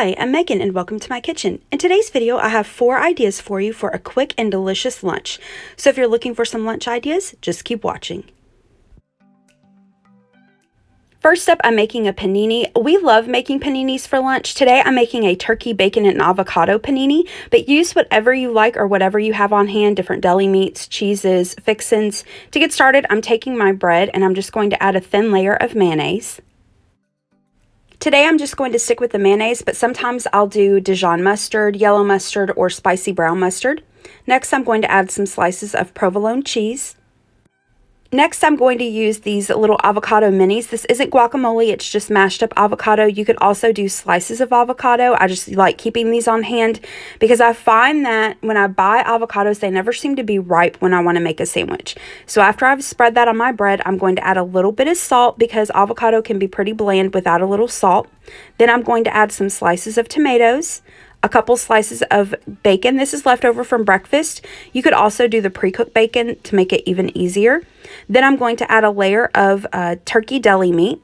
Hi, I'm Megan and welcome to my kitchen. In today's video, I have 4 ideas for you for a quick and delicious lunch. So if you're looking for some lunch ideas, just keep watching. First up, I'm making a panini. We love making paninis for lunch. Today, I'm making a turkey, bacon, and avocado panini, but use whatever you like or whatever you have on hand, different deli meats, cheeses, fixins. To get started, I'm taking my bread and I'm just going to add a thin layer of mayonnaise. Today I'm just going to stick with the mayonnaise, but sometimes I'll do Dijon mustard, yellow mustard, or spicy brown mustard. Next I'm going to add some slices of provolone cheese. Next, I'm going to use these little avocado minis. This isn't guacamole, it's just mashed up avocado. You could also do slices of avocado. I just like keeping these on hand because I find that when I buy avocados, they never seem to be ripe when I want to make a sandwich. So after I've spread that on my bread, I'm going to add a little bit of salt because avocado can be pretty bland without a little salt. Then I'm going to add some slices of tomatoes, a couple slices of bacon. This is leftover from breakfast. You could also do the pre-cooked bacon to make it even easier. Then I'm going to add a layer of turkey deli meat.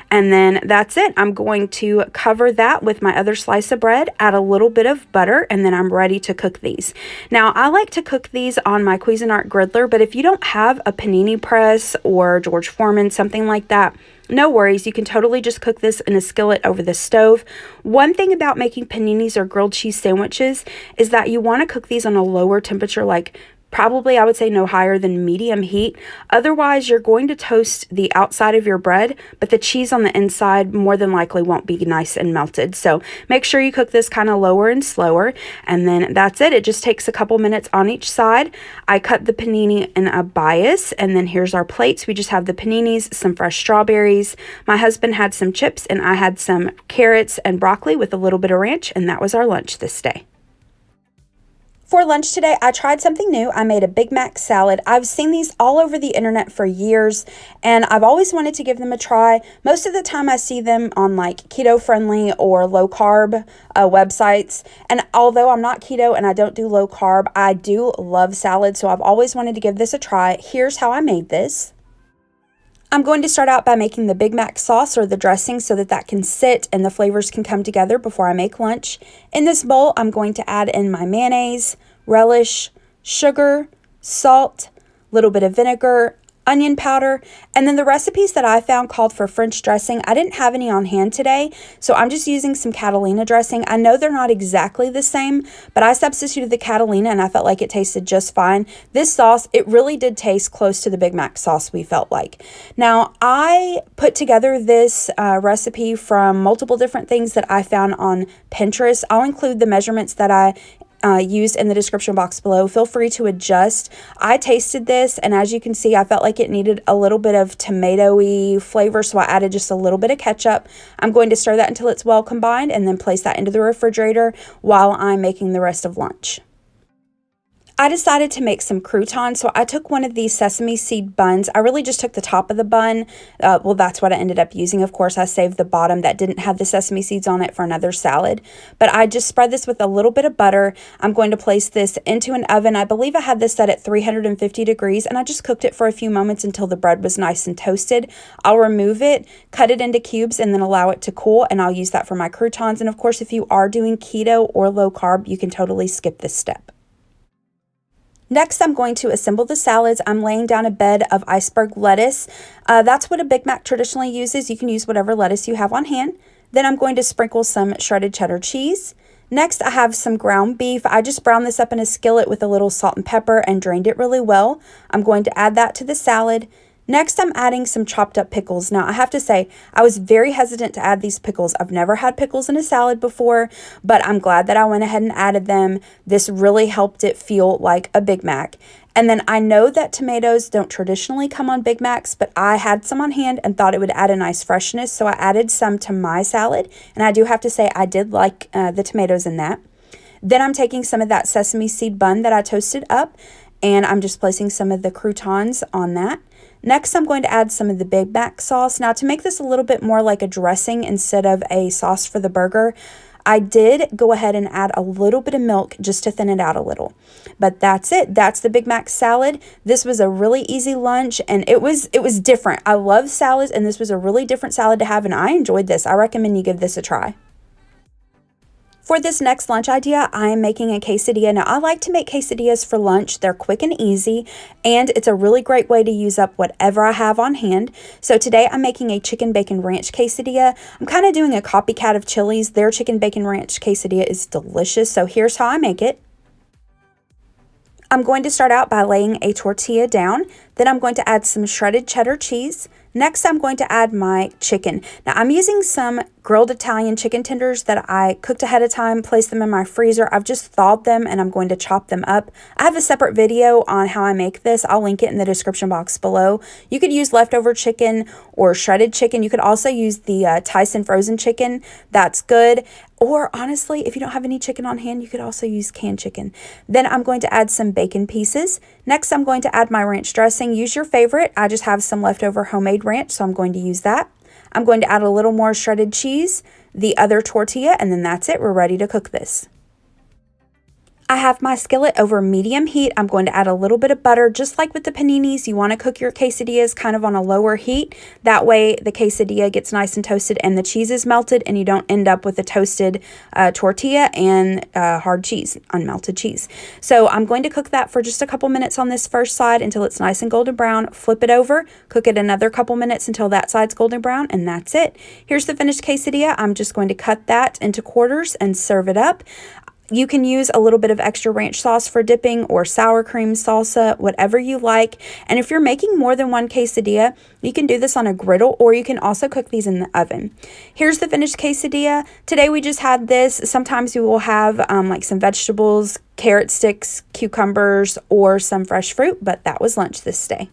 And then that's it. I'm going to cover that with my other slice of bread, add a little bit of butter, and then I'm ready to cook these. Now, I like to cook these on my Cuisinart griddler, but if you don't have a panini press or George Foreman, something like that, no worries. You can totally just cook this in a skillet over the stove. One thing about making paninis or grilled cheese sandwiches is that you want to cook these on a lower temperature, like probably I would say no higher than medium heat. Otherwise, you're going to toast the outside of your bread, but the cheese on the inside more than likely won't be nice and melted. So make sure you cook this kind of lower and slower. And then that's it. It just takes a couple minutes on each side. I cut the panini in a bias, and then here's our plates. We just have the paninis, some fresh strawberries. My husband had some chips, and I had some carrots and broccoli with a little bit of ranch, and that was our lunch this day. For lunch today, I tried something new. I made a Big Mac salad. I've seen these all over the internet for years, and I've always wanted to give them a try. Most of the time, I see them on like keto-friendly or low-carb websites, and although I'm not keto and I don't do low-carb, I do love salad, so I've always wanted to give this a try. Here's how I made this. I'm going to start out by making the Big Mac sauce or the dressing so that can sit and the flavors can come together before I make lunch. In this bowl, I'm going to add in my mayonnaise, relish, sugar, salt, a little bit of vinegar, onion powder, and then the recipes that I found called for French dressing. I didn't have any on hand today, so I'm just using some Catalina dressing. I know they're not exactly the same, but I substituted the Catalina and I felt like it tasted just fine. This sauce, it really did taste close to the Big Mac sauce we felt like. Now, I put together this recipe from multiple different things that I found on Pinterest. I'll include the measurements that I used in the description box below. Feel free to adjust. I tasted this, and as you can see, I felt like it needed a little bit of tomato-y flavor, so I added just a little bit of ketchup. I'm going to stir that until it's well combined and then place that into the refrigerator while I'm making the rest of lunch. I decided to make some croutons, so I took one of these sesame seed buns. I really just took the top of the bun. Well, that's what I ended up using. Of course, I saved the bottom that didn't have the sesame seeds on it for another salad. But I just spread this with a little bit of butter. I'm going to place this into an oven. I believe I had this set at 350 degrees, and I just cooked it for a few moments until the bread was nice and toasted. I'll remove it, cut it into cubes, and then allow it to cool, and I'll use that for my croutons. And of course, if you are doing keto or low carb, you can totally skip this step. Next, I'm going to assemble the salads. I'm laying down a bed of iceberg lettuce. That's what a Big Mac traditionally uses. You can use whatever lettuce you have on hand. Then I'm going to sprinkle some shredded cheddar cheese. Next, I have some ground beef. I just browned this up in a skillet with a little salt and pepper and drained it really well. I'm going to add that to the salad. Next, I'm adding some chopped up pickles. Now, I have to say, I was very hesitant to add these pickles. I've never had pickles in a salad before, but I'm glad that I went ahead and added them. This really helped it feel like a Big Mac. And then I know that tomatoes don't traditionally come on Big Macs, but I had some on hand and thought it would add a nice freshness, so I added some to my salad. And I do have to say, I did like the tomatoes in that. Then I'm taking some of that sesame seed bun that I toasted up, and I'm just placing some of the croutons on that. Next, I'm going to add some of the Big Mac sauce. Now, to make this a little bit more like a dressing instead of a sauce for the burger, I did go ahead and add a little bit of milk just to thin it out a little. But that's it. That's the Big Mac salad. This was a really easy lunch, and it was different. I love salads, and this was a really different salad to have, and I enjoyed this. I recommend you give this a try. For this next lunch idea, I am making a quesadilla. Now, I like to make quesadillas for lunch. They're quick and easy, and it's a really great way to use up whatever I have on hand. So today I'm making a chicken bacon ranch quesadilla. I'm kind of doing a copycat of Chili's. Their chicken bacon ranch quesadilla is delicious, so here's how I make it. I'm going to start out by laying a tortilla down. Then I'm going to add some shredded cheddar cheese. Next, I'm going to add my chicken. Now, I'm using some grilled Italian chicken tenders that I cooked ahead of time, placed them in my freezer. I've just thawed them and I'm going to chop them up. I have a separate video on how I make this. I'll link it in the description box below. You could use leftover chicken or shredded chicken. You could also use the Tyson frozen chicken. That's good. Or honestly, if you don't have any chicken on hand, you could also use canned chicken. Then I'm going to add some bacon pieces. Next, I'm going to add my ranch dressing. Use your favorite. I just have some leftover homemade ranch, so I'm going to use that. I'm going to add a little more shredded cheese, the other tortilla, and then that's it. We're ready to cook this. I have my skillet over medium heat. I'm going to add a little bit of butter. Just like with the paninis, you want to cook your quesadillas kind of on a lower heat. That way the quesadilla gets nice and toasted and the cheese is melted and you don't end up with a toasted tortilla and hard cheese, unmelted cheese. So I'm going to cook that for just a couple minutes on this first side until it's nice and golden brown. Flip it over, cook it another couple minutes until that side's golden brown, and that's it. Here's the finished quesadilla. I'm just going to cut that into quarters and serve it up. You can use a little bit of extra ranch sauce for dipping or sour cream salsa, whatever you like. And if you're making more than one quesadilla, you can do this on a griddle or you can also cook these in the oven. Here's the finished quesadilla. Today we just had this. Sometimes we will have like some vegetables, carrot sticks, cucumbers, or some fresh fruit, but that was lunch this day.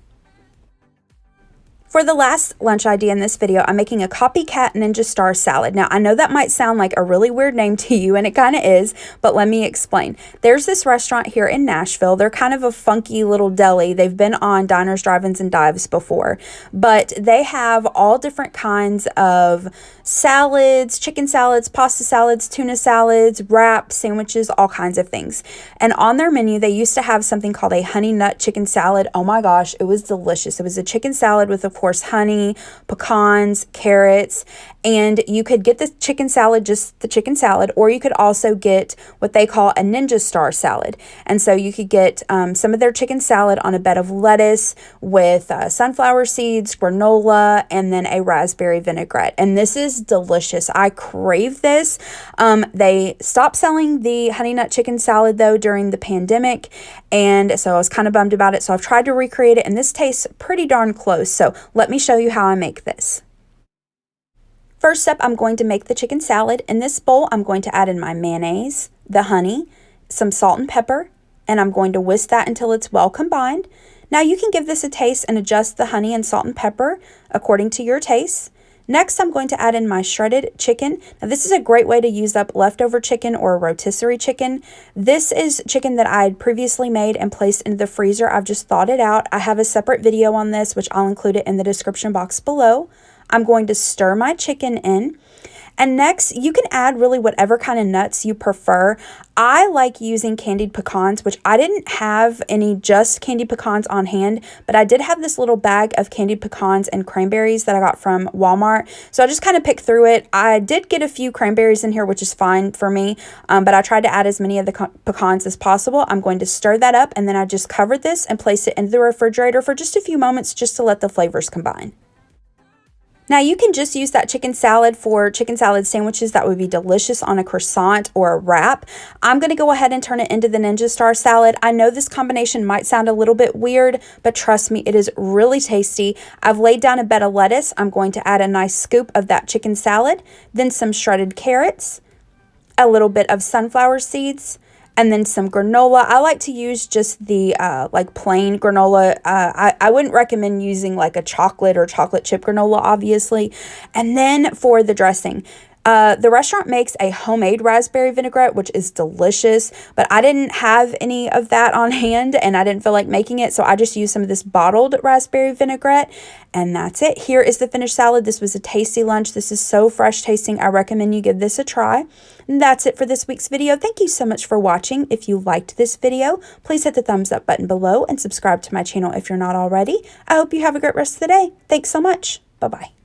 For the last lunch idea in this video, I'm making a Copycat Ninja Star salad. Now, I know that might sound like a really weird name to you, and it kind of is, but let me explain. There's this restaurant here in Nashville. They're kind of a funky little deli. They've been on Diners, Drive-Ins, and Dives before, but they have all different kinds of salads, chicken salads, pasta salads, tuna salads, wraps, sandwiches, all kinds of things. And on their menu, they used to have something called a honey nut chicken salad. Oh my gosh, it was delicious. It was a chicken salad with, of course, honey, pecans, carrots, and you could get the chicken salad, just the chicken salad, or you could also get what they call a Ninja Star salad. And so you could get some of their chicken salad on a bed of lettuce with sunflower seeds, granola, and then a raspberry vinaigrette. And this is delicious. I crave this. They stopped selling the honey nut chicken salad though during the pandemic, and so I was kind of bummed about it. So I've tried to recreate it, and this tastes pretty darn close. So let me show you how I make this. First up, I'm going to make the chicken salad. In this bowl, I'm going to add in my mayonnaise, the honey, some salt and pepper, and I'm going to whisk that until it's well combined. Now you can give this a taste and adjust the honey and salt and pepper according to your taste. Next, I'm going to add in my shredded chicken. Now, this is a great way to use up leftover chicken or rotisserie chicken. This is chicken that I had previously made and placed into the freezer. I've just thawed it out. I have a separate video on this, which I'll include it in the description box below. I'm going to stir my chicken in. And next, you can add really whatever kind of nuts you prefer. I like using candied pecans, which I didn't have any just candied pecans on hand, but I did have this little bag of candied pecans and cranberries that I got from Walmart. So I just kind of picked through it. I did get a few cranberries in here, which is fine for me, but I tried to add as many of the pecans as possible. I'm going to stir that up, and then I just covered this and placed it into the refrigerator for just a few moments just to let the flavors combine. Now you can just use that chicken salad for chicken salad sandwiches. That would be delicious on a croissant or a wrap. I'm going to go ahead and turn it into the Ninja Star salad. I know this combination might sound a little bit weird, but trust me, it is really tasty. I've laid down a bed of lettuce. I'm going to add a nice scoop of that chicken salad, then some shredded carrots, a little bit of sunflower seeds, and then some granola. I like to use just the like plain granola. I wouldn't recommend using like a chocolate or chocolate chip granola, obviously. And then for the dressing, the restaurant makes a homemade raspberry vinaigrette, which is delicious, but I didn't have any of that on hand and I didn't feel like making it, so I just used some of this bottled raspberry vinaigrette, and that's it. Here is the finished salad. This was a tasty lunch. This is so fresh tasting. I recommend you give this a try. And that's it for this week's video. Thank you so much for watching. If you liked this video, please hit the thumbs up button below and subscribe to my channel if you're not already. I hope you have a great rest of the day. Thanks so much. Bye-bye.